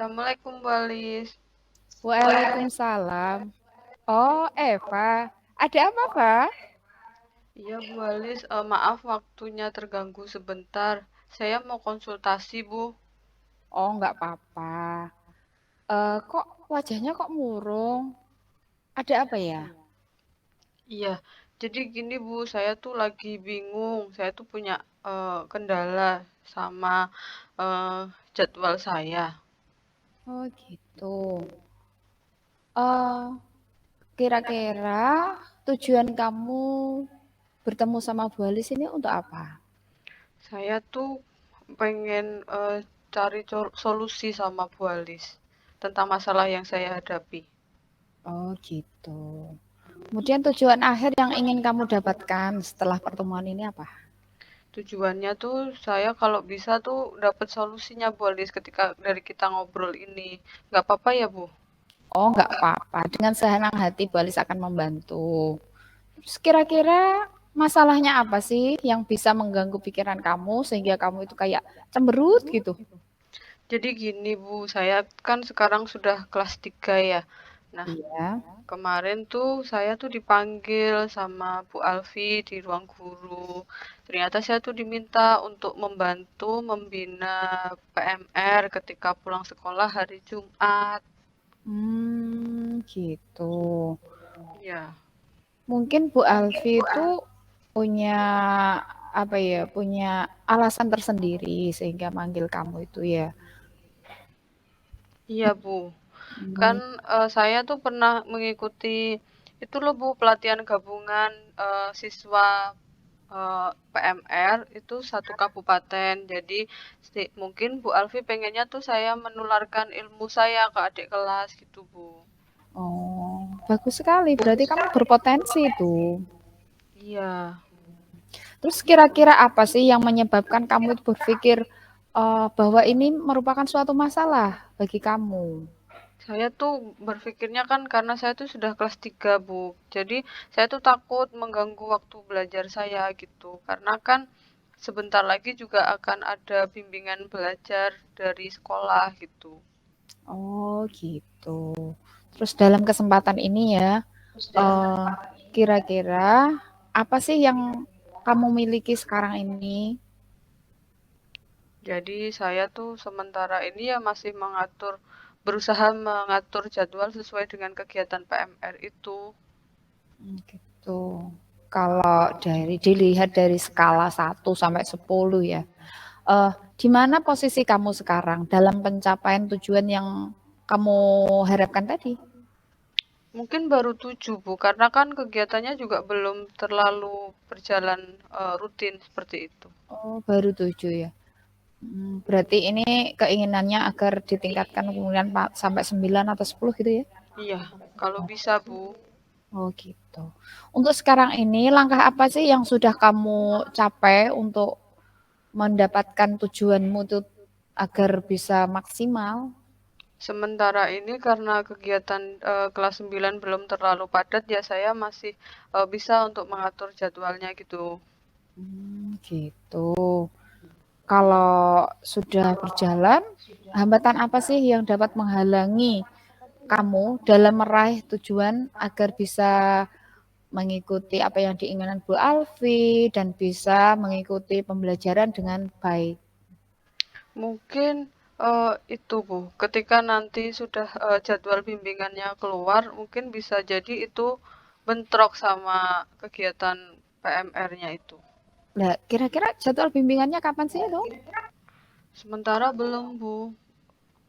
Assalamualaikum Bu Alis. Waalaikumsalam. Oh, Eva. Ada apa, Pak? Iya Bu Alis, maaf waktunya terganggu sebentar. Saya mau konsultasi Bu. Oh, nggak apa-apa. Kok wajahnya kok murung? Ada apa ya? Iya, jadi gini Bu, saya tuh lagi bingung. Saya tuh punya kendala sama eh, jadwal saya. Oh, gitu. Eh, Kira-kira tujuan kamu bertemu sama Bu Alis ini untuk apa? Saya tuh pengen cari solusi sama Bu Alis tentang masalah yang saya hadapi. Oh, gitu. Kemudian tujuan akhir yang ingin kamu dapatkan setelah pertemuan ini apa? Tujuannya tuh saya kalau bisa tuh dapat solusinya Bu Alis ketika dari kita ngobrol ini. Nggak apa-apa ya Bu? Oh, nggak apa-apa. Dengan sehenang hati Bu Alis akan membantu. Terus kira-kira masalahnya apa sih yang bisa mengganggu pikiran kamu sehingga kamu itu kayak cemberut gitu? Jadi gini Bu, saya kan sekarang sudah kelas 3 ya. Nah, Iya. kemarin tuh saya tuh dipanggil sama Bu Alfi di ruang guru. Ternyata saya tuh diminta untuk membantu membina PMR ketika pulang sekolah hari Jumat. Gitu. Ya, Mungkin Bu Alfi itu punya apa ya, punya alasan tersendiri sehingga manggil kamu itu ya. iya Bu. Kan Hmm, saya tuh pernah mengikuti itu loh Bu, pelatihan gabungan siswa PMR itu satu kabupaten. Jadi mungkin Bu Alfi pengennya tuh saya menularkan ilmu saya ke adik kelas gitu Bu. oh, bagus sekali. Berarti kamu berpotensi itu. Iya, Terus kira-kira apa sih yang menyebabkan kamu itu berpikir bahwa ini merupakan suatu masalah bagi kamu? saya tuh berpikirnya kan karena saya tuh sudah kelas 3 Bu. Jadi saya tuh takut mengganggu waktu belajar saya gitu. Karena kan sebentar lagi juga akan ada bimbingan belajar dari sekolah gitu. Oh, gitu. Terus dalam kesempatan ini ya, eh, kira-kira apa sih yang kamu miliki sekarang ini? Jadi saya tuh sementara ini ya masih berusaha mengatur jadwal sesuai dengan kegiatan PMR itu. Gitu. Kalau dilihat dari skala 1 sampai 10 ya, di mana posisi kamu sekarang dalam pencapaian tujuan yang kamu harapkan tadi? Mungkin baru 7 Bu, karena kan kegiatannya juga belum terlalu berjalan rutin seperti itu. Oh, baru 7 ya. Berarti ini keinginannya agar ditingkatkan kemudian sampai 9 atau 10 gitu ya? Iya, kalau bisa Bu. Oh gitu. Untuk sekarang ini langkah apa sih yang sudah kamu capai untuk mendapatkan tujuanmu itu agar bisa maksimal? Sementara ini karena kegiatan kelas 9 belum terlalu padat ya saya masih bisa untuk mengatur jadwalnya gitu. Gitu. Kalau sudah berjalan, hambatan apa sih yang dapat menghalangi kamu dalam meraih tujuan agar bisa mengikuti apa yang diinginkan Bu Alfi dan bisa mengikuti pembelajaran dengan baik? Mungkin itu Bu, ketika nanti sudah jadwal bimbingannya keluar, mungkin bisa jadi itu bentrok sama kegiatan PMR-nya itu. Nah, kira-kira jadwal bimbingannya kapan sih itu? Sementara belum Bu,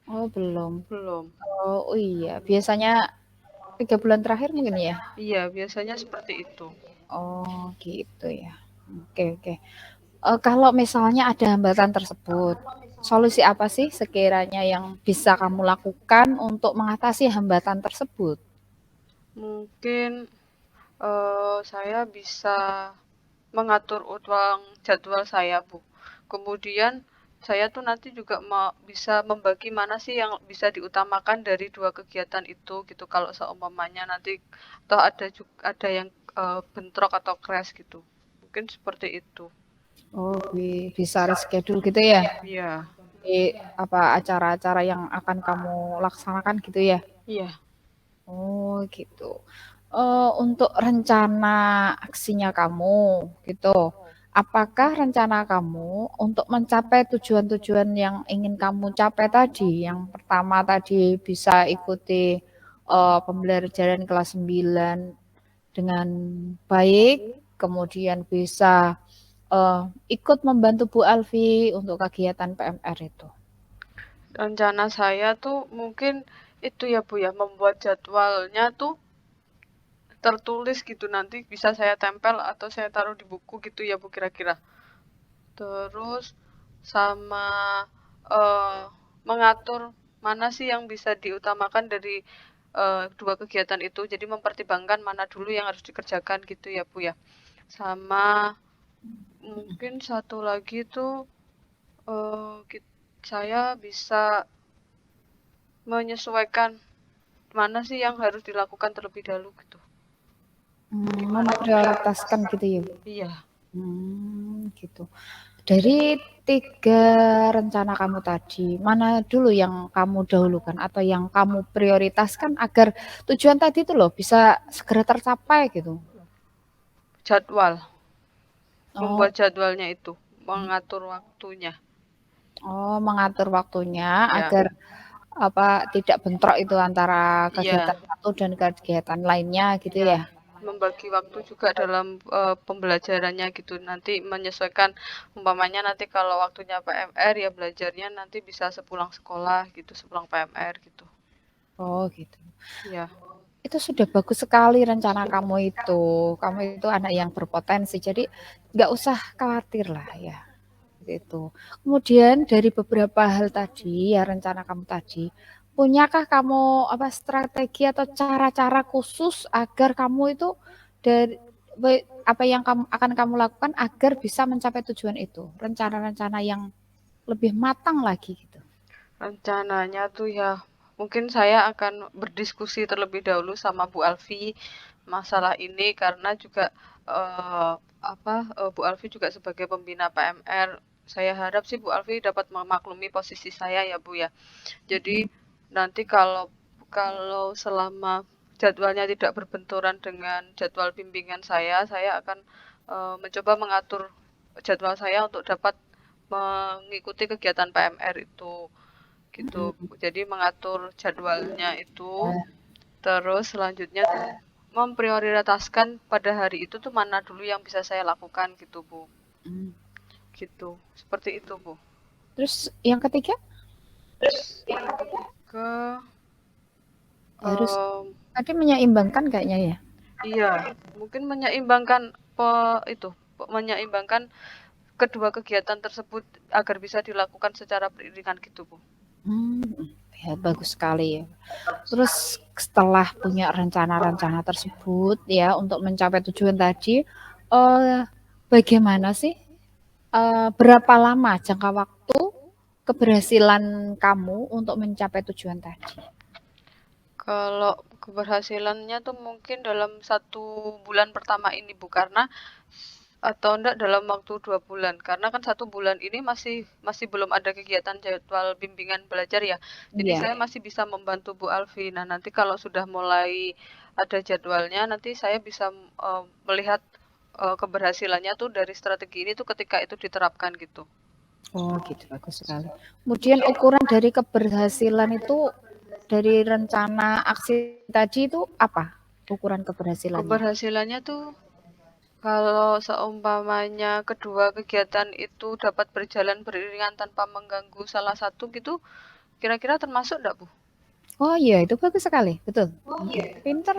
Oh, belum. belum. Oh iya, biasanya 3 bulan terakhir mungkin ya? Iya, biasanya seperti itu. Oh gitu ya. Oke oke. Kalau misalnya ada hambatan tersebut, solusi apa sih sekiranya yang bisa kamu lakukan untuk mengatasi hambatan tersebut? Mungkin saya bisa mengatur ulang jadwal saya, Bu. Kemudian saya tuh nanti juga bisa membagi mana sih yang bisa diutamakan dari dua kegiatan itu gitu. Kalau seumpamanya nanti toh ada yang bentrok atau crash gitu. Mungkin seperti itu. Oh, bisa reschedule gitu ya? Iya. acara-acara yang akan kamu laksanakan gitu ya? Iya. Oh gitu. Untuk rencana aksinya kamu gitu, apakah rencana kamu untuk mencapai tujuan-tujuan yang ingin kamu capai tadi, yang pertama tadi bisa ikuti, pembelajaran kelas 9 dengan baik, kemudian bisa, ikut membantu Bu Alfi untuk kegiatan PMR itu? Rencana saya tuh mungkin itu ya Bu ya, membuat jadwalnya tuh tertulis gitu, nanti bisa saya tempel atau saya taruh di buku gitu ya Bu kira-kira. Terus sama eh, mengatur mana sih yang bisa diutamakan dari dua kegiatan itu. Jadi mempertimbangkan mana dulu yang harus dikerjakan gitu ya Bu ya. Sama mungkin satu lagi tuh saya bisa menyesuaikan mana sih yang harus dilakukan terlebih dahulu gitu. Gimana Bu? Memprioritaskan gitu ya, Bu? Iya, Gitu. Dari 3 rencana kamu tadi, mana dulu yang kamu dahulukan atau yang kamu prioritaskan agar tujuan tadi itu loh bisa segera tercapai gitu? jadwal. Oh Membuat jadwalnya itu, mengatur waktunya. mengatur waktunya Ya, agar tidak bentrok itu antara iya, kegiatan satu dan kegiatan lainnya gitu iya. ya? Membagi waktu juga dalam pembelajarannya gitu. Nanti menyesuaikan, umpamanya nanti kalau waktunya PMR ya belajarnya nanti bisa sepulang sekolah gitu, sepulang PMR gitu. Oh gitu. Iya, Itu sudah bagus sekali rencana kamu itu. Kamu itu anak yang berpotensi, jadi nggak usah khawatir lah ya. Gitu. Kemudian dari beberapa hal tadi ya rencana kamu tadi, punyakah kamu strategi atau cara-cara khusus agar kamu itu dari apa yang kamu lakukan agar bisa mencapai tujuan itu? Rencana-rencana yang lebih matang lagi gitu. rencananya tuh ya mungkin saya akan berdiskusi terlebih dahulu sama Bu Alfi masalah ini karena juga Bu Alfi juga sebagai pembina PMR. Saya harap sih Bu Alfi dapat memaklumi posisi saya ya Bu ya. Jadi nanti kalau kalau selama jadwalnya tidak berbenturan dengan jadwal bimbingan saya akan mencoba mengatur jadwal saya untuk dapat mengikuti kegiatan PMR itu gitu. Jadi mengatur jadwalnya itu, terus selanjutnya tuh memprioritaskan pada hari itu tuh mana dulu yang bisa saya lakukan gitu Bu. Hmm. Gitu. Seperti itu Bu. Terus yang ketiga Ke harus em, tadi menyeimbangkan kayaknya ya. iya, mungkin menyeimbangkan itu, menyeimbangkan kedua kegiatan tersebut agar bisa dilakukan secara beriringan gitu, Bu. Hmm, ya bagus sekali ya. Terus setelah punya rencana-rencana tersebut ya untuk mencapai tujuan tadi, bagaimana sih, berapa lama jangka waktu keberhasilan kamu untuk mencapai tujuan tadi? Kalau keberhasilannya tuh mungkin dalam 1 bulan pertama ini Bu, karena atau enggak dalam waktu 2 bulan, karena kan 1 bulan ini masih masih belum ada kegiatan jadwal bimbingan belajar ya. Jadi Iya. saya masih bisa membantu Bu Alfi. Nah nanti kalau sudah mulai ada jadwalnya, nanti saya bisa melihat keberhasilannya tuh dari strategi ini tuh ketika itu diterapkan gitu. Oh gitu, bagus sekali. Kemudian ukuran dari keberhasilan itu, dari rencana aksi tadi itu apa? Ukuran keberhasilannya? Keberhasilannya tuh kalau seumpamanya kedua kegiatan itu dapat berjalan beriringan tanpa mengganggu salah satu gitu, kira-kira termasuk enggak, Bu? Oh iya, itu bagus sekali, betul. Pinter.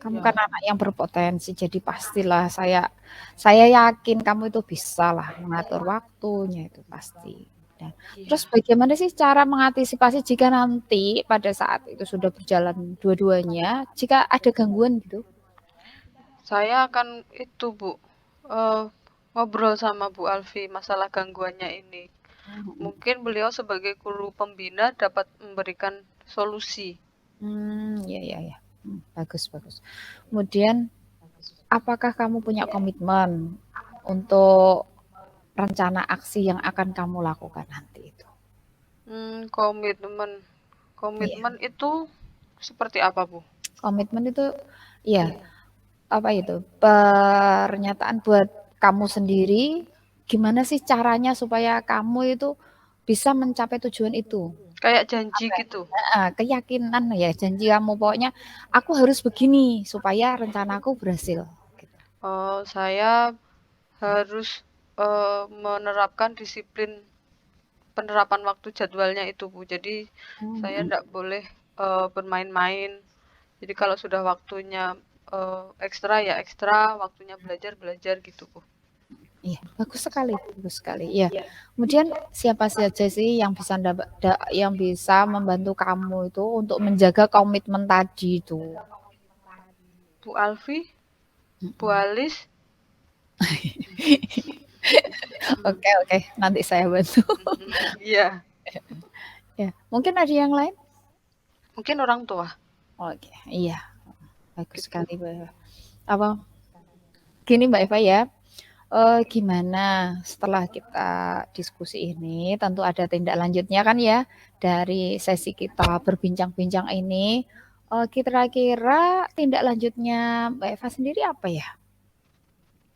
Kamu Ya, kan anak yang berpotensi, jadi pastilah saya yakin kamu itu bisa lah mengatur waktunya itu pasti. Nah, terus iya. bagaimana sih cara mengantisipasi jika nanti pada saat itu sudah berjalan dua-duanya, jika ada gangguan gitu? Saya akan itu, Bu, eh, ngobrol sama Bu Alfi masalah gangguannya ini. Mungkin beliau sebagai guru pembina dapat memberikan solusi. Ya ya ya. Bagus bagus. Kemudian apakah kamu punya komitmen untuk rencana aksi yang akan kamu lakukan nanti? Komitmen. Iya, Komitmen itu seperti apa, Bu? komitmen itu ya apa itu, pernyataan buat kamu sendiri, gimana sih caranya supaya kamu itu bisa mencapai tujuan itu. Kayak janji Apa ya, gitu? keyakinan ya, janji kamu pokoknya, "Aku harus begini supaya rencanaku berhasil." Gitu. Oh, saya harus, menerapkan disiplin penerapan waktu jadwalnya itu, Bu. Jadi saya Mhm. ndak boleh, bermain-main. Jadi kalau sudah waktunya, ekstra ya ekstra, waktunya belajar, belajar gitu, Bu. Iya, bagus sekali, bagus sekali. Iya. Kemudian siapa saja sih yang bisa yang bisa membantu kamu itu untuk menjaga komitmen tadi itu? Bu Alfi, Bu Alis, Oke, oke, nanti saya bantu. iya, Ya, mungkin ada yang lain? mungkin orang tua Oke, iya, bagus gitu. sekali, Mbak. Apa gini Mbak Eva ya, gimana setelah kita diskusi ini, tentu ada tindak lanjutnya kan ya, dari sesi kita berbincang-bincang ini, kira-kira tindak lanjutnya Mbak Eva sendiri apa ya?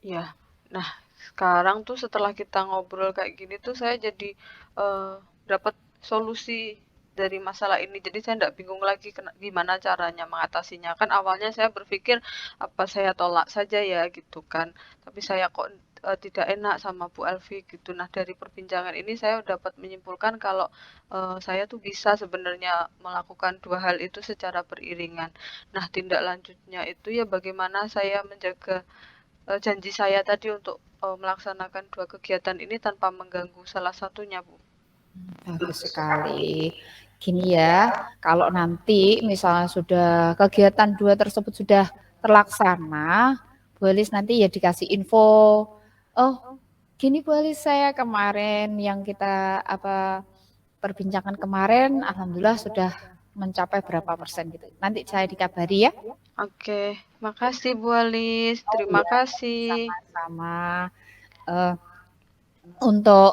Iya. Nah, sekarang tuh setelah kita ngobrol kayak gini tuh saya jadi, dapat solusi dari masalah ini. Jadi saya ndak bingung lagi gimana caranya mengatasinya. Kan awalnya saya berpikir, apa saya tolak saja ya gitu kan, tapi saya kok, tidak enak sama Bu Elvi gitu. Nah, dari perbincangan ini saya dapat menyimpulkan kalau, saya tuh bisa sebenarnya melakukan 2 hal itu secara beriringan. Nah, tindak lanjutnya itu ya bagaimana saya menjaga janji saya tadi untuk, melaksanakan 2 kegiatan ini tanpa mengganggu salah satunya, Bu. Bagus sekali. Gini ya, kalau nanti misalnya sudah kegiatan 2 tersebut sudah terlaksana, Bu Elis nanti ya dikasih info, "Oh, gini Bu Elis saya kemarin yang kita apa, perbincangan kemarin alhamdulillah sudah mencapai berapa persen," gitu. Nanti saya dikabari ya. Oke, makasih Bu Alis, Oh terima iya, kasih. sama-sama. Eee, untuk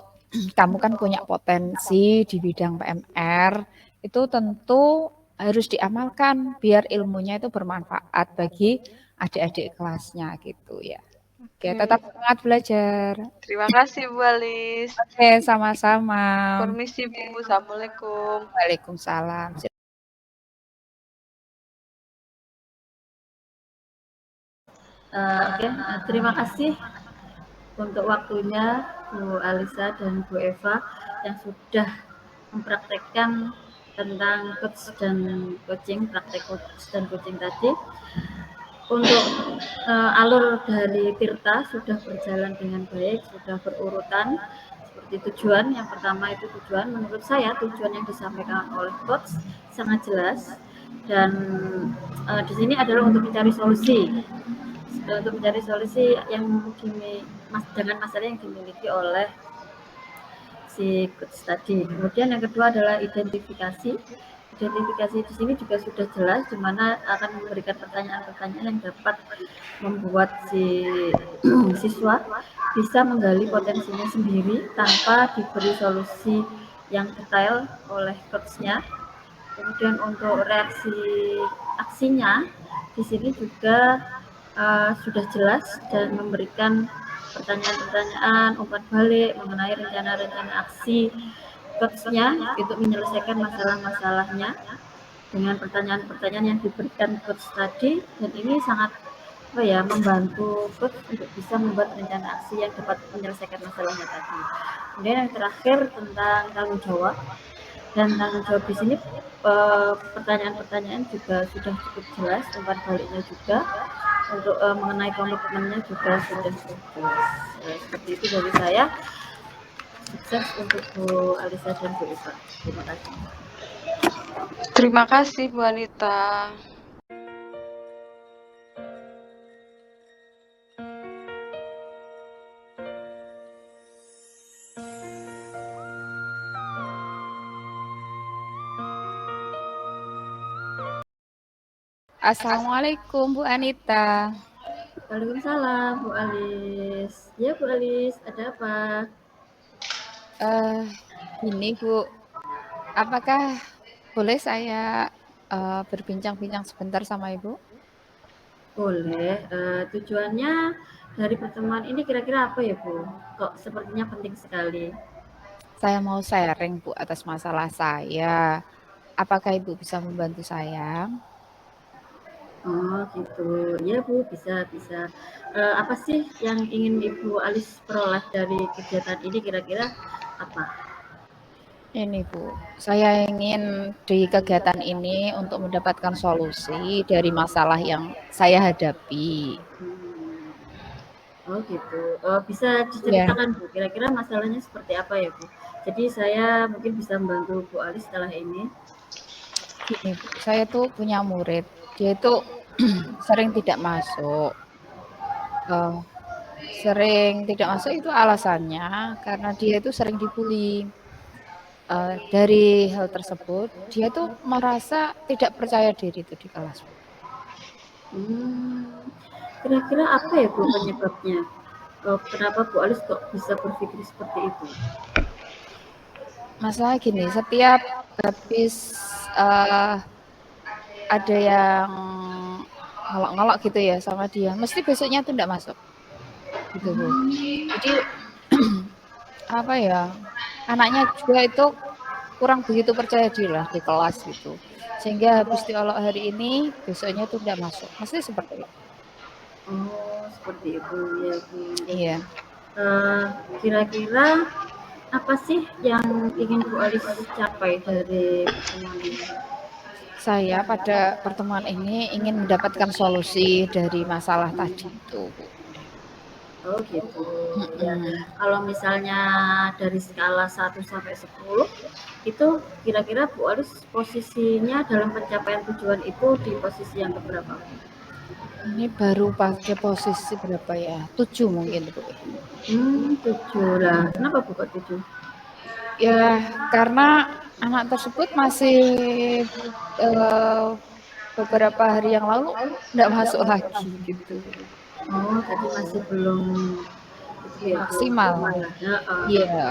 kamu kan punya potensi di bidang PMR, itu tentu harus diamalkan biar ilmunya itu bermanfaat bagi adik-adik kelasnya gitu ya. Oke, tetap Oke, semangat belajar. terima kasih Bu Alis. Oke, sama-sama. Permisi Bu, assalamualaikum. Waalaikumsalam. Oke, terima kasih untuk waktunya Bu Alisa dan Bu Eva yang sudah mempraktekkan tentang coach dan coaching, praktek coach dan coaching tadi. Untuk alur dari Tirta sudah berjalan dengan baik, sudah berurutan seperti tujuan. Yang pertama itu tujuan, menurut saya tujuan yang disampaikan oleh coach sangat jelas dan di sini adalah untuk mencari solusi yang dengan masalah yang dimiliki oleh si coach tadi. Kemudian yang kedua adalah identifikasi. Identifikasi di sini juga sudah jelas, di mana akan memberikan pertanyaan-pertanyaan yang dapat membuat si siswa bisa menggali potensinya sendiri tanpa diberi solusi yang detail oleh coachnya. Kemudian untuk reaksi aksinya di sini juga sudah jelas dan memberikan pertanyaan-pertanyaan umpan balik mengenai rencana-rencana aksi coachnya untuk menyelesaikan masalah-masalahnya dengan pertanyaan-pertanyaan yang diberikan coach tadi, dan ini sangat membantu coach untuk bisa membuat rencana aksi yang dapat menyelesaikan masalahnya tadi. Kemudian yang terakhir tentang tanggung jawab, dan tanggung jawab di sini pertanyaan-pertanyaan juga sudah cukup jelas, umpan baliknya juga untuk mengenai komitmennya juga sudah jelas. Seperti itu dari saya. Sukses untuk Bu Alisa dan Bu Eva. Terima kasih. Terima kasih Bu Anita. Assalamualaikum Bu Anita. Waalaikumsalam Bu Alis. Ya Bu Alis, ada apa? Eh, ini Bu, Apakah boleh saya berbincang-bincang sebentar sama Ibu? Boleh. Tujuannya dari pertemuan ini kira-kira apa ya, Bu? Kok sepertinya penting sekali. Saya mau sharing, Bu, atas masalah saya. Apakah Ibu bisa membantu saya? Oh, gitu. Ya, Bu, bisa bisa. Apa sih yang ingin Ibu Alis peroleh dari kegiatan ini kira-kira apa? Ini Bu, saya ingin di kegiatan ini untuk mendapatkan solusi dari masalah yang saya hadapi. Hmm. Oh, gitu. Bisa Ya, diceritakan, Bu, kira-kira masalahnya seperti apa ya, Bu? Jadi saya mungkin bisa membantu Bu Alis setelah ini. gini Bu, saya tuh punya murid, dia itu sering tidak masuk. Eh, Sering tidak masuk itu alasannya karena dia itu sering dibully. Dari hal tersebut, dia tuh merasa tidak percaya diri itu di kelas. Hmm. Kira-kira apa ya, Bu, penyebabnya? Kenapa Bu Alis kok bisa berpikir seperti itu? Masalah gini, setiap habis eh, ada yang ngelok-ngelok gitu ya sama dia, mesti besoknya tuh enggak masuk, gitu Bu. Jadi apa ya, anaknya juga itu kurang begitu percaya diri lah di kelas gitu. Sehingga habis diolok hari ini, besoknya tuh enggak masuk. Mesti seperti itu. Oh, seperti itu ya, Bu. Iya. Eh, Kira-kira apa sih yang ingin Bu Alis capai dari pertemuan ini? Saya pada pertemuan ini ingin mendapatkan solusi dari masalah tadi itu, Bu. Oh, gitu. Ya. Mm-mm. Kalau misalnya dari skala 1 sampai 10, itu kira-kira Bu Alis posisinya dalam pencapaian tujuan itu di posisi yang keberapa? Ini baru pakai posisi berapa ya? 7 mungkin, Bu. 7 lah. Kenapa Bu kok 7? Ya, karena anak tersebut masih eh, beberapa hari yang lalu nggak masuk lagi gitu. Oh, tadi masih belum itu ya, belum Maksimal. aman lah. Heeh. Iya.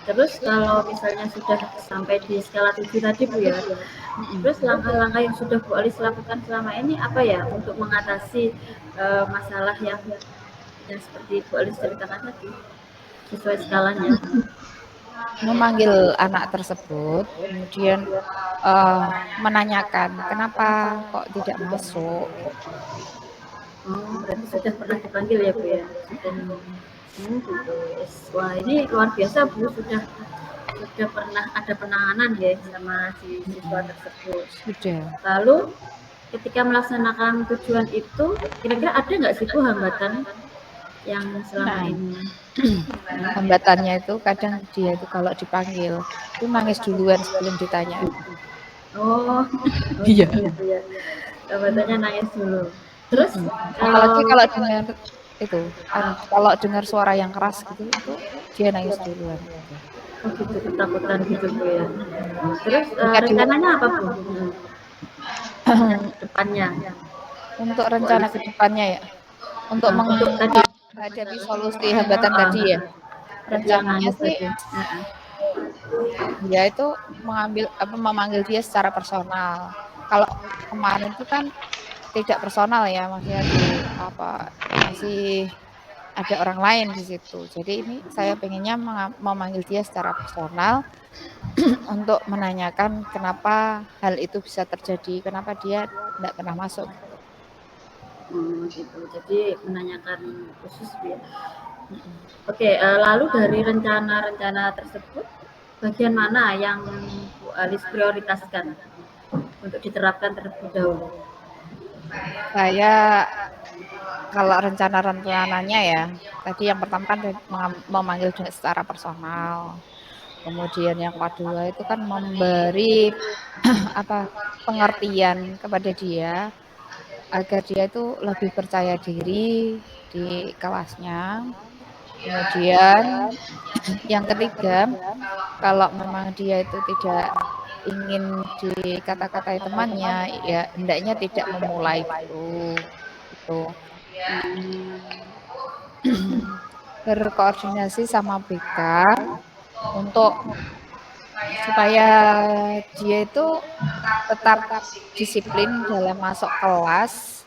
Terus kalau misalnya sudah sampai di skala 7 tadi Bu ya, Mm-mm. terus langkah-langkah yang sudah Bu Alis lakukan selama ini apa ya untuk mengatasi masalah yang seperti Bu Alis ceritakan tadi sesuai skalanya? Memanggil anak tersebut, kemudian eh, menanyakan kenapa kok tidak masuk. Oh, berarti sudah pernah dipanggil ya Bu ya? Sudah. Gitu. Yes. Wah, ini luar biasa Bu, sudah pernah ada penanganan ya sama si siswa tersebut. Sudah. Lalu ketika melaksanakan tujuan itu, kira-kira ada nggak sih Bu hambatan yang selama Nah, ini? hambatannya itu kadang dia itu kalau dipanggil itu nangis duluan sebelum ditanya. Oh, oh Iya. gitu ya. Hambatannya nangis dulu. Terus Apalagi kalau kalau dengar itu, kalau dengar suara yang keras gitu, itu dia nangis duluan. oh gitu ketakutan gitu Bu ya. Terus Yang kedua, rencananya apa Bu? Rencana depannya. untuk rencana ke depannya ya, untuk Untuk tadi menghadapi solusi hambatan tadi ya, yang rencananya nangis sih tadi. dia itu memanggil dia secara personal. Kalau kemarin itu kan tidak personal ya, maksudnya masih ada orang lain di situ. Jadi ini saya pengennya memanggil dia secara personal untuk menanyakan kenapa hal itu bisa terjadi, kenapa dia tidak pernah masuk. Gitu. Jadi menanyakan khusus ya. Oke, lalu dari rencana-rencana tersebut, bagian mana yang Bu Alis prioritaskan untuk diterapkan terlebih dahulu? Saya kalau rencana-rencananya ya, tadi yang pertama kan memanggil dia secara personal. Kemudian yang kedua itu kan memberi pengertian kepada dia agar dia itu lebih percaya diri di kelasnya. Kemudian yang ketiga, kalau memang dia itu tidak ingin dikata-katai temannya, ya hendaknya tidak memulai dulu. Gitu. Berkoordinasi sama BK untuk supaya dia itu tetap disiplin dalam masuk kelas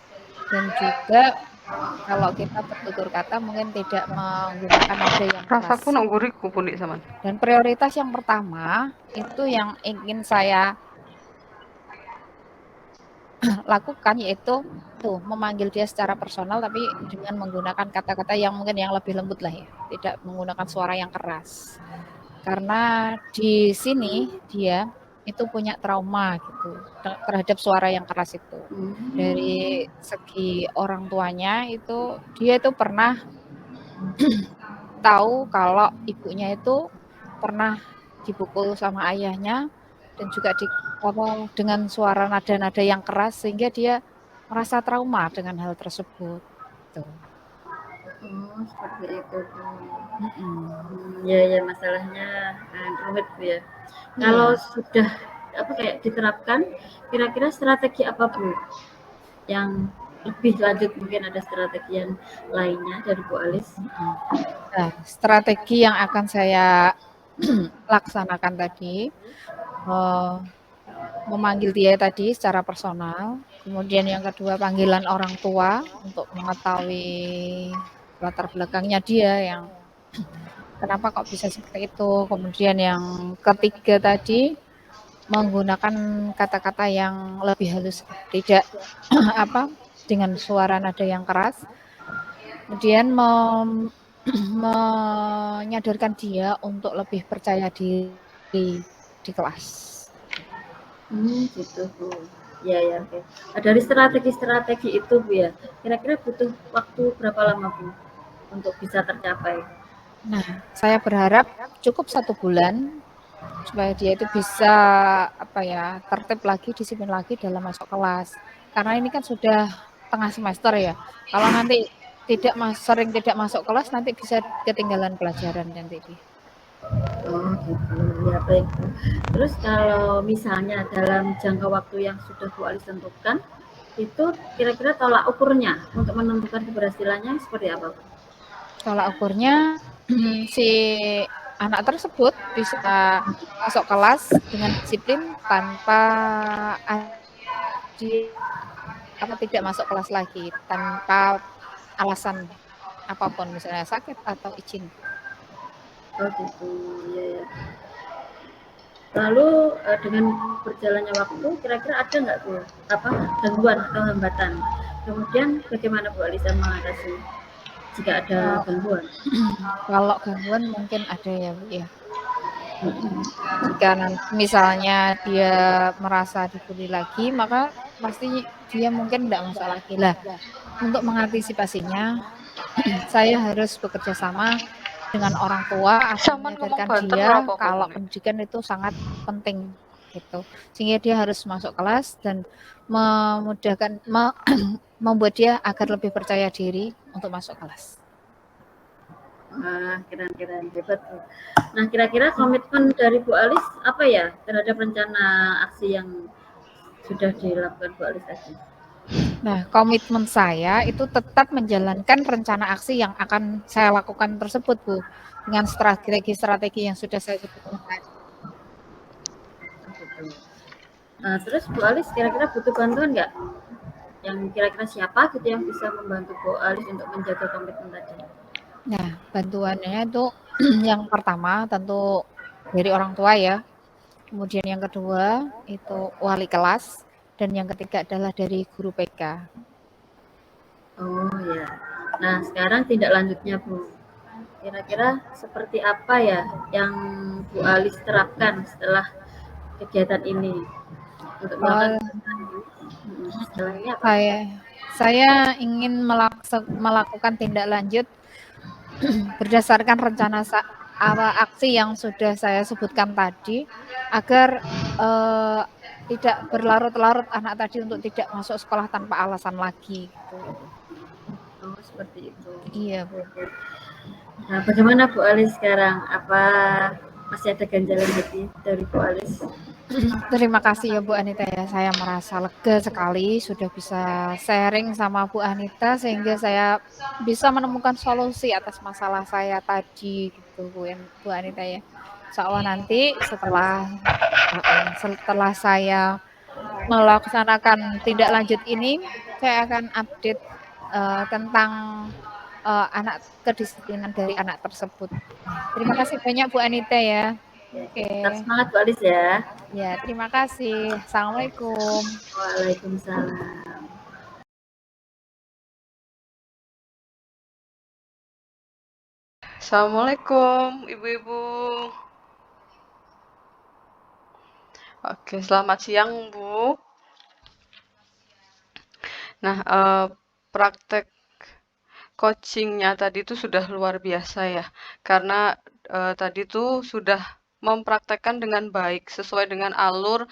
dan juga kalau kita bertutur kata mungkin tidak menggunakan nada yang Rasaku keras. nang guriku punik zaman. Dan prioritas yang pertama itu yang ingin saya lakukan yaitu tuh memanggil dia secara personal tapi dengan menggunakan kata-kata yang mungkin yang lebih lembut lah ya, tidak menggunakan suara yang keras. Karena di sini dia itu punya trauma gitu terhadap suara yang keras itu. Dari segi orang tuanya itu dia itu pernah tahu kalau ibunya itu pernah dipukul sama ayahnya dan juga dengan suara nada-nada yang keras sehingga dia merasa trauma dengan hal tersebut. Tuh. Oh, seperti itu Bu. Mm-mm. Ya ya masalahnya rumit Bu ya. Kalau Iya. sudah kayak diterapkan, kira-kira strategi apa Bu yang lebih lanjut, mungkin ada strategi yang lainnya dari Bu Alis? Nah, strategi yang akan saya laksanakan tadi memanggil dia tadi secara personal, kemudian yang kedua panggilan orang tua untuk mengetahui latar belakangnya dia yang kenapa kok bisa seperti itu. Kemudian yang ketiga tadi menggunakan kata-kata yang lebih halus, tidak apa dengan suara nada yang keras. Kemudian menyadarkan dia untuk lebih percaya diri di kelas. Gitu Bu. Ya ya oke. Nah, dari strategi-strategi itu Bu ya, kira-kira butuh waktu berapa lama Bu untuk bisa tercapai? Nah, saya berharap cukup 1 bulan supaya dia itu bisa tertib lagi, disiplin lagi dalam masuk kelas. Karena ini kan sudah tengah semester ya. Kalau nanti sering tidak masuk kelas nanti bisa ketinggalan pelajaran nanti dia. Oh gitu, ya baik Bu. Terus kalau misalnya dalam jangka waktu yang sudah Bu Alis tentukan, itu kira-kira tolak ukurnya untuk menentukan keberhasilannya seperti apa Bu? Tolak ukurnya si anak tersebut bisa masuk kelas dengan disiplin tanpa tidak masuk kelas lagi, tanpa alasan apapun, misalnya sakit atau izin. Oh gitu, ya ya. Lalu dengan berjalannya waktu, kira-kira ada nggak Bu gangguan atau hambatan? Kemudian bagaimana Bu Alisa mengatasi jika ada gangguan? Kalau gangguan mungkin ada ya Bu ya. Jika nanti misalnya dia merasa dibully lagi, maka pasti dia mungkin tidak masuk lagi lah. Untuk mengantisipasinya, saya harus bekerja sama dengan orang tua agar Zaman ngomong menyadarkan banter ora dia apa-apa kalau punik. pendidikan itu sangat penting gitu. Sehingga dia harus masuk kelas dan memudahkan membuat dia agar lebih percaya diri untuk masuk kelas. Wah, keren-keren, hebat Bu. Nah, kira-kira komitmen dari Bu Alis apa ya terhadap rencana aksi yang sudah dilakukan Bu Alis tadi? Nah, komitmen saya itu tetap menjalankan rencana aksi yang akan saya lakukan tersebut, Bu, dengan strategi-strategi yang sudah saya sebutkan tadi. Gitu. Nah, terus Bu Alis kira-kira butuh bantuan nggak? Yang kira-kira siapa gitu yang bisa membantu Bu Alis untuk menjaga komitmen tadi? Nah, bantuannya itu yang pertama tentu dari orang tua ya. Kemudian yang kedua itu wali kelas dan yang ketiga adalah dari guru PK. Oh ya. Nah, sekarang tindak lanjutnya Bu. Kira-kira seperti apa ya yang Bu Alis terapkan setelah kegiatan ini untuk melakukan setelah ini apa? Saya ingin melakukan tindak lanjut berdasarkan rencana aksi yang sudah saya sebutkan tadi agar tidak berlarut-larut anak tadi untuk tidak masuk sekolah tanpa alasan lagi gitu. Oh, seperti itu. Iya, Bu. Nah, bagaimana Bu Alis sekarang? Apa masih ada ganjalan hati dari Bu Alis? Terima kasih ya Bu Anita ya. Saya merasa lega sekali sudah bisa sharing sama Bu Anita sehingga saya bisa menemukan solusi atas masalah saya tadi gitu Bu Anita ya. Insya Allah nanti setelah saya melaksanakan tindak lanjut ini, saya akan update tentang anak kedisiplinan dari anak tersebut. Terima kasih banyak Bu Anita ya. Tetap Oke. semangat Bu Alis ya. Ya, terima kasih. Assalamualaikum. Waalaikumsalam. Assalamualaikum, Ibu-ibu. Oke, selamat siang, Bu. Nah, praktek coachingnya tadi itu sudah luar biasa ya, karena tadi tuh sudah mempraktekkan dengan baik sesuai dengan alur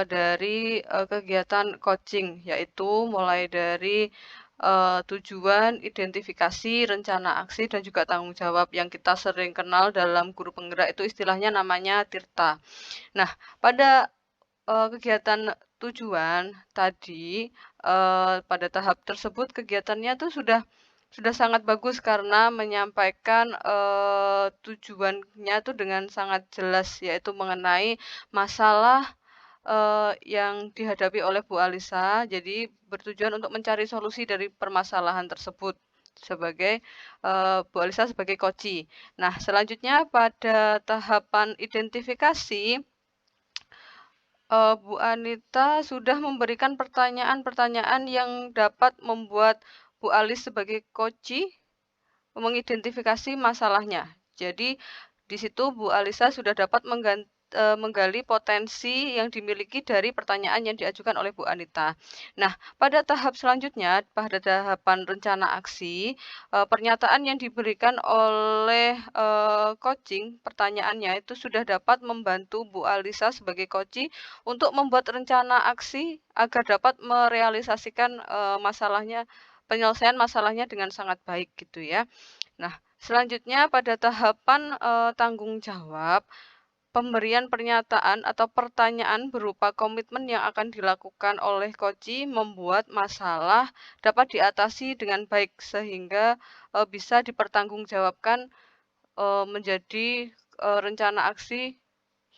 dari kegiatan coaching, yaitu mulai dari tujuan, identifikasi, rencana aksi, dan juga tanggung jawab yang kita sering kenal dalam guru penggerak itu istilahnya namanya TIRTA. Nah, pada kegiatan tujuan tadi, pada tahap tersebut kegiatannya tuh sudah sangat bagus karena menyampaikan, tujuannya tuh dengan sangat jelas, yaitu mengenai masalah, yang dihadapi oleh Bu Alisa. Jadi bertujuan untuk mencari solusi dari permasalahan tersebut sebagai, Bu Alisa sebagai koci. Nah, selanjutnya pada tahapan identifikasi, Bu Anita sudah memberikan pertanyaan-pertanyaan yang dapat membuat Bu Alis sebagai koci mengidentifikasi masalahnya. Jadi di situ Bu Alisa sudah dapat menggali potensi yang dimiliki dari pertanyaan yang diajukan oleh Bu Anita. Nah, pada tahap selanjutnya, pada tahapan rencana aksi, pernyataan yang diberikan oleh coaching, pertanyaannya itu sudah dapat membantu Bu Alisa sebagai coach untuk membuat rencana aksi agar dapat merealisasikan penyelesaian masalahnya dengan sangat baik gitu ya. Nah, selanjutnya pada tahapan tanggung jawab, pemberian pernyataan atau pertanyaan berupa komitmen yang akan dilakukan oleh koci membuat masalah dapat diatasi dengan baik sehingga bisa dipertanggungjawabkan menjadi rencana aksi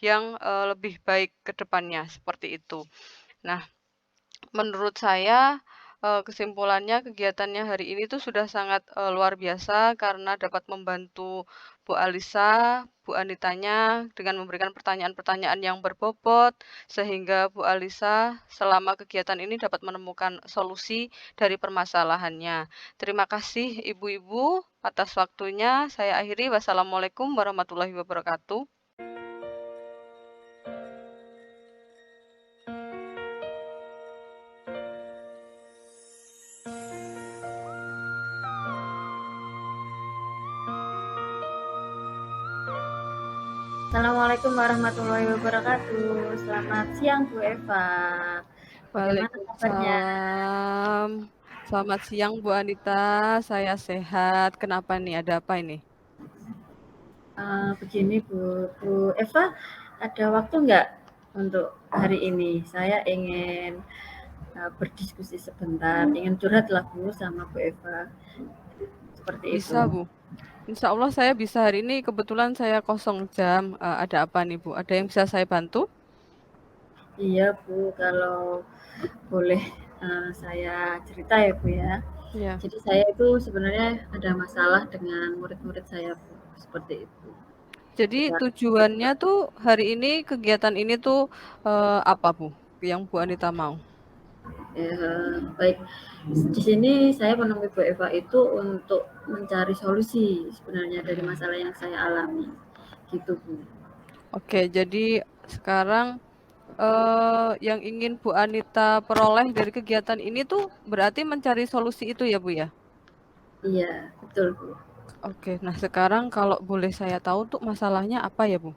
yang lebih baik ke depannya seperti itu. Nah, menurut saya, kesimpulannya kegiatannya hari ini tuh sudah sangat, luar biasa karena dapat membantu Bu Alisa, Bu Anitanya dengan memberikan pertanyaan-pertanyaan yang berbobot, sehingga Bu Alisa selama kegiatan ini dapat menemukan solusi dari permasalahannya. Terima kasih Ibu-ibu atas waktunya. Saya akhiri, wassalamualaikum warahmatullahi wabarakatuh. Assalamualaikum warahmatullahi wabarakatuh. Selamat siang Bu Eva. Bagaimana kabarnya? Waalaikumsalam. Selamat siang Bu Anita, saya sehat. Kenapa nih? Ada apa ini? Begini Bu Eva, ada waktu nggak untuk hari ini? Saya ingin berdiskusi sebentar, ingin curhat lah Bu sama Bu Eva. Seperti itu. Bisa Bu. Insya Allah saya bisa hari ini. Kebetulan saya kosong jam. Ada apa nih Bu? Ada yang bisa saya bantu? Iya Bu, kalau boleh saya cerita ya Bu ya. Iya. Jadi saya itu sebenarnya ada masalah dengan murid-murid saya Bu, seperti itu. Jadi Kita, tujuannya tuh hari ini kegiatan ini tuh apa Bu? Yang Bu Anita mau? baik, di sini saya menemui Bu Eva itu untuk mencari solusi sebenarnya dari masalah yang saya alami, gitu Bu. Oke, jadi sekarang yang ingin Bu Anita peroleh dari kegiatan ini tuh berarti mencari solusi itu ya Bu ya? Iya, betul Bu. Oke, nah sekarang kalau boleh saya tahu tuh masalahnya apa ya Bu?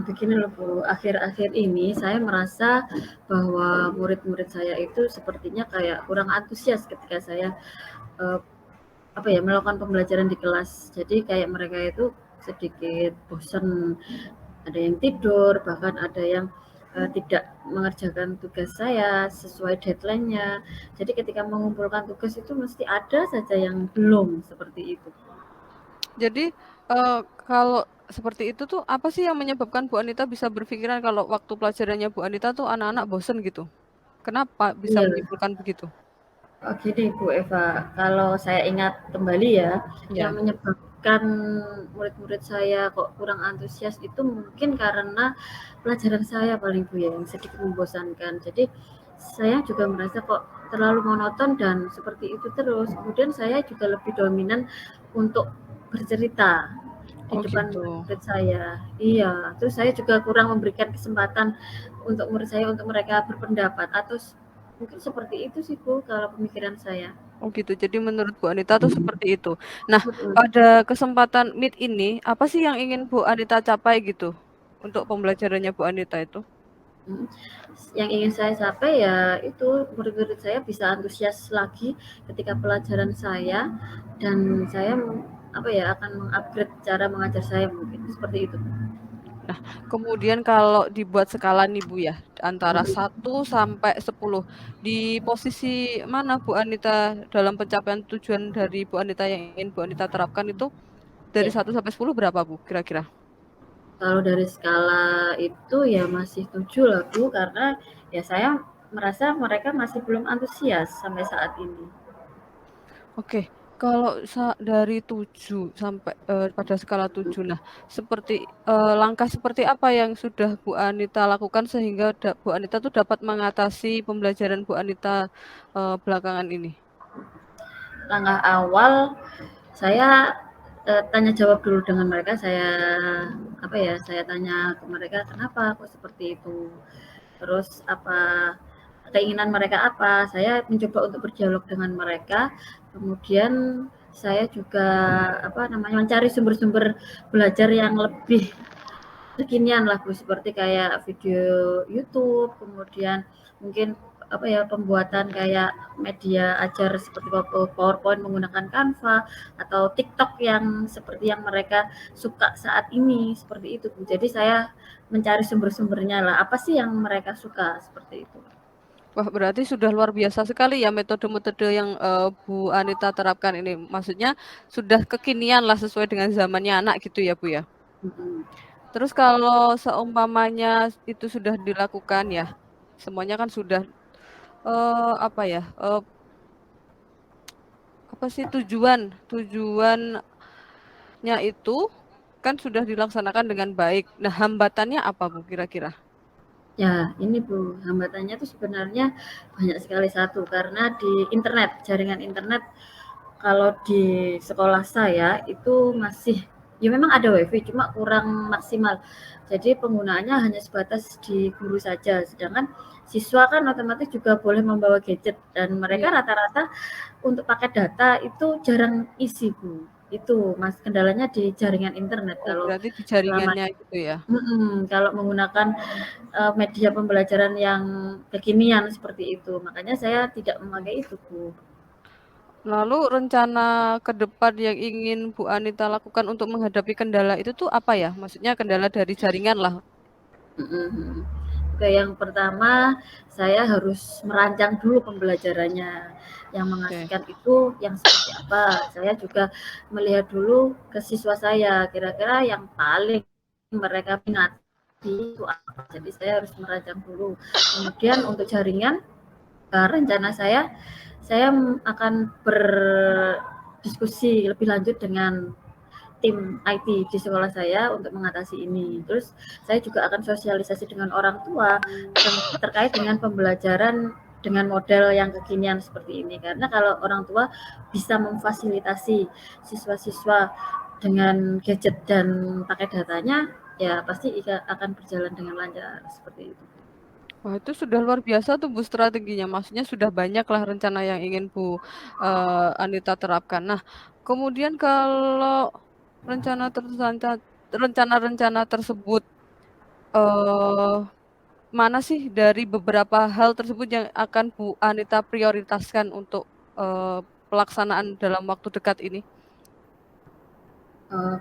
Begini loh Bu, akhir-akhir ini saya merasa bahwa murid-murid saya itu sepertinya kayak kurang antusias ketika saya eh, melakukan pembelajaran di kelas. Jadi kayak mereka itu sedikit bosan, ada yang tidur, bahkan ada yang tidak mengerjakan tugas saya sesuai deadline-nya. Jadi ketika mengumpulkan tugas itu mesti ada saja yang belum seperti itu. Jadi, kalau seperti itu tuh apa sih yang menyebabkan Bu Anita bisa berpikiran kalau waktu pelajarannya Bu Anita tuh anak-anak bosen gitu? Kenapa bisa Iya. menyimpulkan begitu? Oh, gini Bu Eva, kalau saya ingat kembali ya, yang Ya. menyebabkan murid-murid saya kok kurang antusias itu mungkin karena pelajaran saya paling Bu ya, yang sedikit membosankan. Jadi saya juga merasa kok terlalu monoton dan seperti itu terus. Kemudian saya juga lebih dominan untuk bercerita di Oh depan gitu. murid-murid saya. Iya, terus saya juga kurang memberikan kesempatan untuk murid saya untuk mereka berpendapat atau mungkin seperti itu sih Bu kalau pemikiran saya. Oh gitu. Jadi menurut Bu Anita tuh seperti itu. Nah, Mhm, pada kesempatan Meet ini, apa sih yang ingin Bu Anita capai gitu untuk pembelajarannya Bu Anita itu? mhm. Yang ingin saya capai ya itu murid-murid saya bisa antusias lagi ketika pelajaran saya dan saya apa ya akan mengupgrade cara mengajar saya mungkin seperti itu. Nah, kemudian kalau dibuat skala nih Bu ya, antara Mhm. 1 sampai 10, di posisi mana Bu Anita dalam pencapaian tujuan dari Bu Anita yang ingin Bu Anita terapkan itu dari Ya, 1 sampai 10 berapa Bu kira-kira? kalau dari skala itu ya masih 7 lah Bu karena ya saya merasa mereka masih belum antusias sampai saat ini. Oke, kalau dari 7 sampai, pada skala 7, nah seperti, langkah seperti apa yang sudah Bu Anita lakukan sehingga Bu Anita tuh dapat mengatasi pembelajaran Bu Anita, belakangan ini? Langkah awal saya tanya jawab dulu dengan mereka, saya apa ya, saya tanya ke mereka, "Kenapa kok seperti itu?" Terus apa keinginan mereka apa, saya mencoba untuk berdialog dengan mereka, kemudian saya juga apa namanya, mencari sumber-sumber belajar yang lebih kekinian lah Bu, seperti kayak video YouTube, kemudian mungkin apa ya, pembuatan kayak media ajar seperti PowerPoint menggunakan Canva atau TikTok yang seperti yang mereka suka saat ini, seperti itu Bu. Jadi saya mencari sumber-sumbernya lah, apa sih yang mereka suka, seperti itu. Wah, berarti sudah luar biasa sekali ya metode-metode yang, Bu Anita terapkan ini. Maksudnya sudah kekinian lah sesuai dengan zamannya anak gitu ya, Bu, ya? Mhm. Terus kalau seumpamanya itu sudah dilakukan ya, semuanya kan sudah, apa ya, apa sih tujuannya itu kan sudah dilaksanakan dengan baik. Nah, hambatannya apa, Bu, kira-kira? Ya, ini Bu, hambatannya tuh sebenarnya banyak sekali. Satu, karena di internet, jaringan internet kalau di sekolah saya itu masih ya memang ada WiFi cuma kurang maksimal. Jadi penggunaannya hanya sebatas di guru saja. Sedangkan siswa kan otomatis juga boleh membawa gadget dan Iya. mereka rata-rata untuk paket data itu jarang isi, Bu. Itu Mas kendalanya di jaringan internet Oh, kalau berarti di selama jaringannya gitu ya? kalau menggunakan media pembelajaran yang kekinian seperti itu. Makanya saya tidak memakai itu, Bu. Lalu rencana ke depan yang ingin Bu Anita lakukan untuk menghadapi kendala itu tuh apa ya? Maksudnya kendala dari jaringan lah. Mhm. Oke, yang pertama saya harus merancang dulu pembelajarannya. Yang Oke. mengasihkan itu yang seperti apa. Saya juga melihat dulu ke siswa saya, kira-kira yang paling mereka minati itu apa. Jadi saya harus merancang dulu. Kemudian untuk jaringan, rencana saya akan berdiskusi lebih lanjut dengan tim IT di sekolah saya untuk mengatasi ini. Terus saya juga akan sosialisasi dengan orang tua terkait dengan pembelajaran dengan model yang kekinian seperti ini. Karena kalau orang tua bisa memfasilitasi siswa-siswa dengan gadget dan pakai datanya, ya pasti akan berjalan dengan lancar seperti itu. Wah, itu sudah luar biasa tuh Bu strateginya. Maksudnya sudah banyaklah rencana yang ingin Bu Anita terapkan. Nah, kemudian kalau rencana rencana-rencana tersebut eh mana sih dari beberapa hal tersebut yang akan Bu Anita prioritaskan untuk pelaksanaan dalam waktu dekat ini?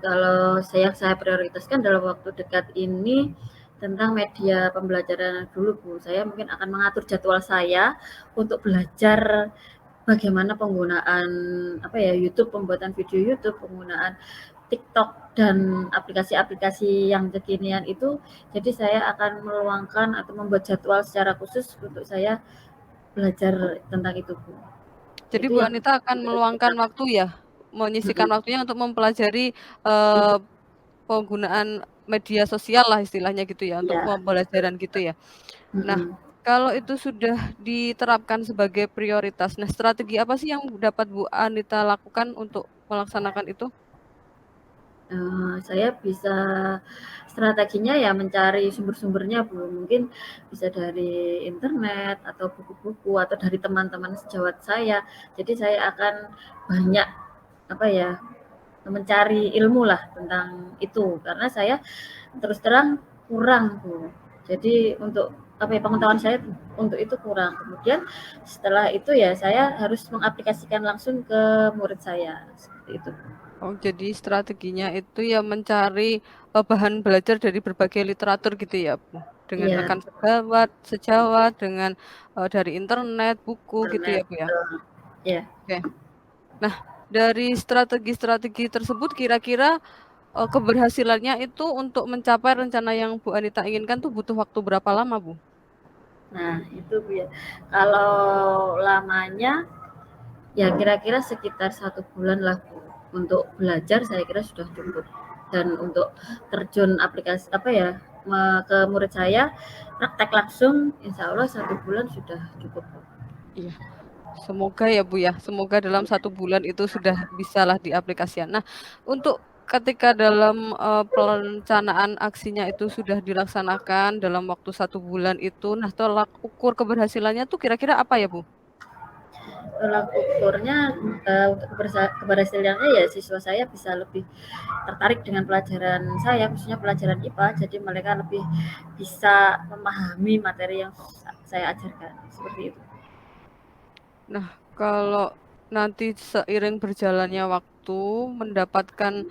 Kalau saya prioritaskan dalam waktu dekat ini tentang media pembelajaran dulu Bu. Saya mungkin akan mengatur jadwal saya untuk belajar bagaimana penggunaan apa ya YouTube, pembuatan video YouTube, penggunaan TikTok dan aplikasi-aplikasi yang kekinian itu, jadi saya akan meluangkan atau membuat jadwal secara khusus untuk saya belajar tentang itu, Bu. Jadi Itu Bu yang Anita akan meluangkan utama. waktu ya, menyisihkan Mhm, waktunya untuk mempelajari, itu penggunaan media sosial lah istilahnya gitu ya, untuk ya, pembelajaran gitu ya. Nah, mhm. kalau itu sudah diterapkan sebagai prioritas, nah strategi apa sih yang dapat Bu Anita lakukan untuk melaksanakan itu? Saya bisa strateginya ya mencari sumber-sumbernya, Bu. Mungkin bisa dari internet atau buku-buku atau dari teman-teman sejawat saya. Jadi saya akan banyak, apa ya, mencari ilmu lah tentang itu, karena saya terus terang kurang, Bu. Jadi untuk, apa ya, pengetahuan saya untuk itu kurang. Kemudian setelah itu ya saya harus mengaplikasikan langsung ke murid saya, seperti itu. Oh, jadi strateginya itu ya mencari, bahan belajar dari berbagai literatur gitu ya, Bu? Dengan Iya, rekan sejawat sejawat, dengan, dari internet, buku gitu ya, internet, Bu, ya? betul. Iya. Oke. Nah, dari strategi-strategi tersebut kira-kira, keberhasilannya itu untuk mencapai rencana yang Bu Anita inginkan tuh butuh waktu berapa lama, Bu? Nah, itu Bu ya. Kalau lamanya ya kira-kira sekitar 1 bulan lah Bu. Untuk belajar saya kira sudah cukup. Dan untuk terjun aplikasi apa ya ke murid saya praktek langsung, insya Allah 1 bulan sudah cukup Bu. Iya, semoga ya, Bu, ya, semoga dalam 1 bulan itu sudah bisalah diaplikasikan. Nah, untuk ketika dalam, perencanaan aksinya itu sudah dilaksanakan dalam waktu 1 bulan itu, nah tolak ukur keberhasilannya tuh kira-kira apa ya, Bu? Tolak ukurnya untuk keberhasilannya ya siswa saya bisa lebih tertarik dengan pelajaran saya, khususnya pelajaran IPA, jadi mereka lebih bisa memahami materi yang saya ajarkan, seperti itu. Nah, kalau nanti seiring berjalannya waktu mendapatkan,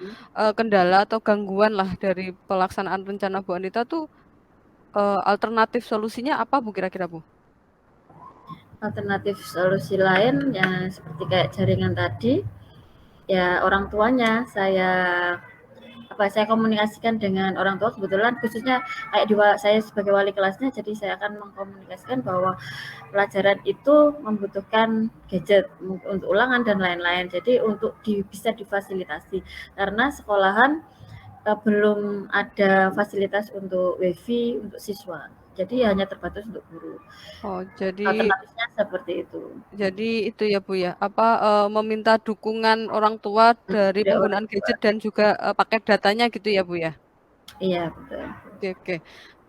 kendala atau gangguan lah dari pelaksanaan rencana Bu Anita tuh, alternatif solusinya apa, Bu, kira-kira, Bu? Alternatif solusi lain ya seperti kayak jaringan tadi, ya orang tuanya saya komunikasikan dengan orang tua, kebetulan khususnya kayak saya sebagai wali kelasnya, jadi saya akan mengkomunikasikan bahwa pelajaran itu membutuhkan gadget untuk ulangan dan lain-lain. Jadi untuk bisa difasilitasi karena sekolahan belum ada fasilitas untuk WiFi untuk siswa. Jadi hanya terbatas untuk guru. Oh, jadi Alternatifnya seperti itu. itu ya, Bu, ya, apa, meminta dukungan orang tua dari Dari orang penggunaan tua. gadget dan juga, paket datanya gitu ya, Bu, ya? Iya, betul. Oke oke.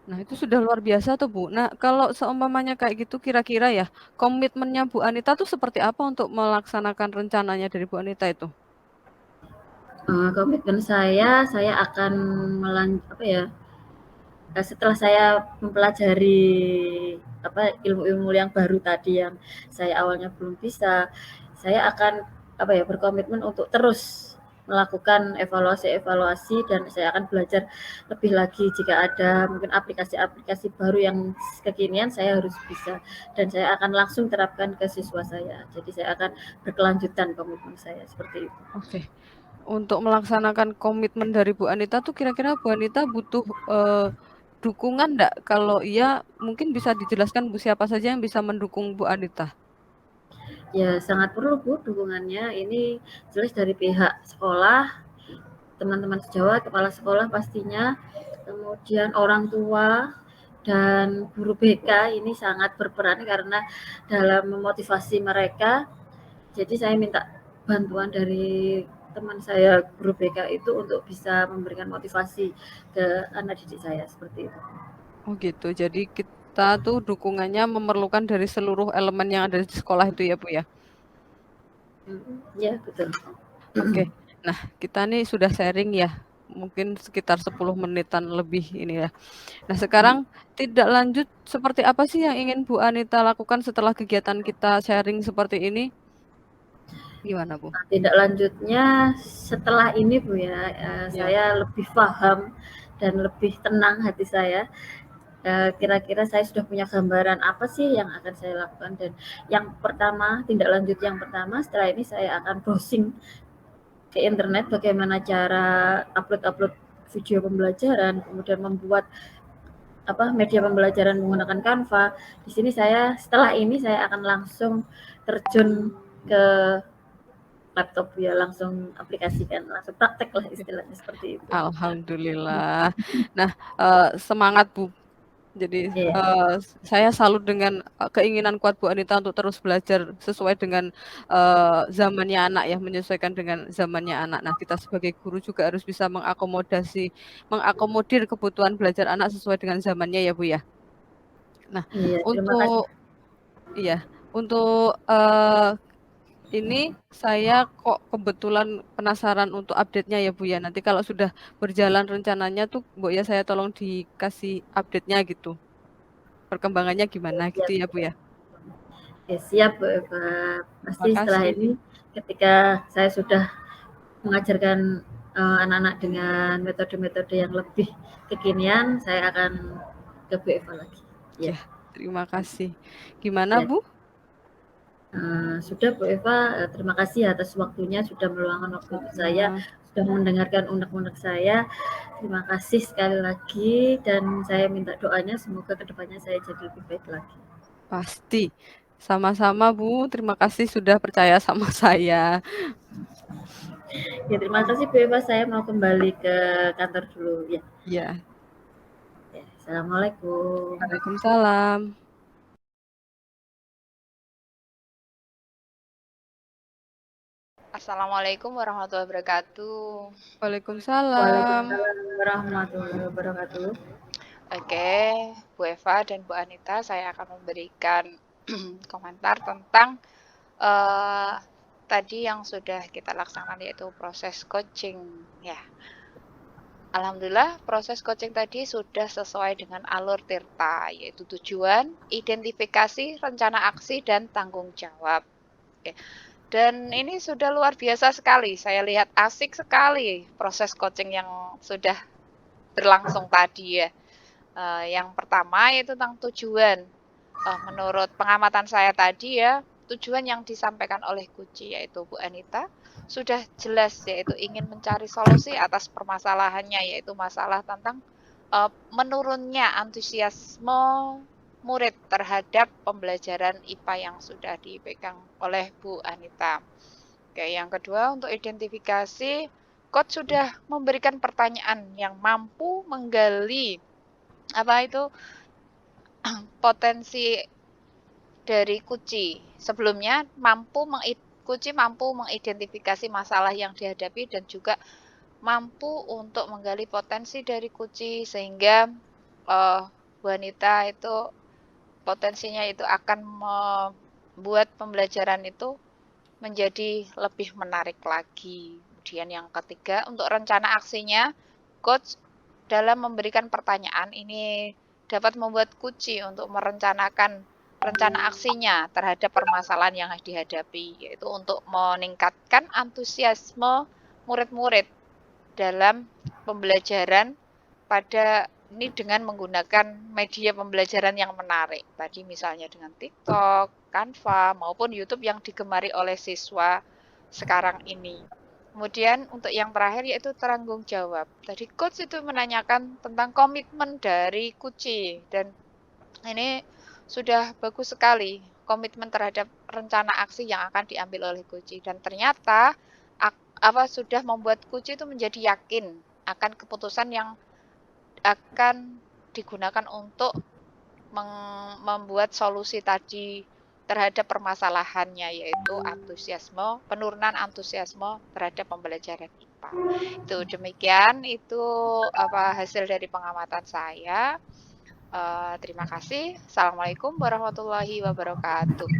Nah, itu sudah luar biasa tuh, Bu. Nah, kalau seumpamanya kayak gitu kira-kira ya, komitmennya Bu Anita tuh seperti apa untuk melaksanakan rencananya dari Bu Anita itu? Komitmen saya akan apa ya, setelah saya mempelajari ilmu-ilmu yang baru tadi yang saya awalnya belum bisa, saya akan berkomitmen untuk terus melakukan evaluasi-evaluasi dan saya akan belajar lebih lagi jika ada mungkin aplikasi-aplikasi baru yang kekinian saya harus bisa dan saya akan langsung terapkan ke siswa saya. Jadi saya akan berkelanjutan komitmen saya seperti itu. Oke. Untuk melaksanakan komitmen dari Bu Anita tuh kira-kira Bu Anita butuh, dukungan nggak? Kalau iya, mungkin bisa dijelaskan Bu, siapa saja yang bisa mendukung Bu Anita? Ya sangat perlu Bu dukungannya. Ini jelas dari pihak sekolah, teman-teman sejawat, kepala sekolah pastinya, kemudian orang tua dan guru BK ini sangat berperan karena dalam memotivasi mereka. Jadi saya minta bantuan dari teman saya guru BK itu untuk bisa memberikan motivasi ke anak didik saya seperti itu. Oh gitu, jadi kita tuh dukungannya memerlukan dari seluruh elemen yang ada di sekolah itu ya, Bu, ya? Ya betul. Oke. Nah, kita nih sudah sharing ya, mungkin sekitar 10 menitan lebih ini ya. Nah, sekarang tindak lanjut seperti apa sih yang ingin Bu Anita lakukan setelah kegiatan kita sharing seperti ini? Gimana, Bu? Tindak lanjutnya setelah ini Bu ya, Ya. saya lebih paham dan lebih tenang hati saya. Kira-kira saya sudah punya gambaran apa sih yang akan saya lakukan dan yang pertama, tindak lanjut yang pertama setelah ini saya akan browsing di internet bagaimana cara upload video pembelajaran, kemudian membuat media pembelajaran menggunakan Canva. Di sini setelah ini saya akan langsung terjun ke laptop ya, langsung aplikasikan, langsung praktek lah istilahnya seperti itu. Alhamdulillah. Nah, semangat Bu. Jadi saya salut dengan keinginan kuat Bu Anita untuk terus belajar sesuai dengan zamannya anak ya, menyesuaikan dengan zamannya anak. Nah, kita sebagai guru juga harus bisa mengakomodir kebutuhan belajar anak sesuai dengan zamannya ya Bu ya. Nah, Iya, terima kasih. untuk ini saya kok kebetulan penasaran untuk update-nya ya Bu ya. Nanti kalau sudah berjalan rencananya tuh Bu ya, saya tolong dikasih update-nya gitu. Perkembangannya gimana gitu ya Bu ya. Ya, siap Bu Eva. Pasti setelah Makasih. ini ketika saya sudah mengajarkan anak-anak dengan metode-metode yang lebih kekinian, saya akan ke Bu Eva lagi. Ya, terima kasih. Gimana Bu? Sudah Bu Eva, terima kasih atas waktunya, sudah meluangkan waktu untuk saya, sudah mendengarkan unek-unek saya. Terima kasih sekali lagi, dan saya minta doanya semoga kedepannya saya jadi lebih baik lagi. Pasti. Sama-sama Bu, terima kasih sudah percaya sama saya. Ya, terima kasih Bu Eva, saya mau kembali ke kantor dulu ya. Iya. Ya, Assalamualaikum. Waalaikumsalam. Assalamualaikum warahmatullahi wabarakatuh. Waalaikumsalam. Waalaikumsalam warahmatullahi wabarakatuh. Oke, Bu Eva dan Bu Anita, saya akan memberikan komentar tentang tadi yang sudah kita laksanakan, yaitu proses coaching ya. Alhamdulillah proses coaching tadi sudah sesuai dengan alur Tirta, yaitu tujuan, identifikasi, rencana aksi, dan tanggung jawab. Oke. Dan ini sudah luar biasa sekali, saya lihat asik sekali proses coaching yang sudah berlangsung tadi ya. Yang pertama yaitu tentang tujuan. Menurut pengamatan saya tadi ya, tujuan yang disampaikan oleh Kuci yaitu Bu Anita sudah jelas, yaitu ingin mencari solusi atas permasalahannya, yaitu masalah tentang menurunnya antusiasme murid terhadap pembelajaran IPA yang sudah dipegang oleh Bu Anita. Oke, yang kedua untuk identifikasi, coach sudah memberikan pertanyaan yang mampu menggali potensi dari Kuci. Sebelumnya Kuci mampu mengidentifikasi masalah yang dihadapi dan juga mampu untuk menggali potensi dari Kuci, sehingga Bu Anita itu potensinya itu akan membuat pembelajaran itu menjadi lebih menarik lagi. Kemudian yang ketiga, untuk rencana aksinya, coach dalam memberikan pertanyaan ini dapat membuat Kuci untuk merencanakan rencana aksinya terhadap permasalahan yang dihadapi, yaitu untuk meningkatkan antusiasme murid-murid dalam pembelajaran pada ini dengan menggunakan media pembelajaran yang menarik. Tadi misalnya dengan TikTok, Canva, maupun YouTube yang digemari oleh siswa sekarang ini. Kemudian untuk yang terakhir yaitu tanggung jawab. Tadi coach itu menanyakan tentang komitmen dari Kuci, dan ini sudah bagus sekali, komitmen terhadap rencana aksi yang akan diambil oleh Kuci, dan ternyata sudah membuat Kuci itu menjadi yakin akan keputusan yang akan digunakan untuk membuat solusi tadi terhadap permasalahannya, yaitu penurunan antusiasme terhadap pembelajaran IPA. Itu demikian, itu hasil dari pengamatan saya. Terima kasih. Assalamualaikum warahmatullahi wabarakatuh.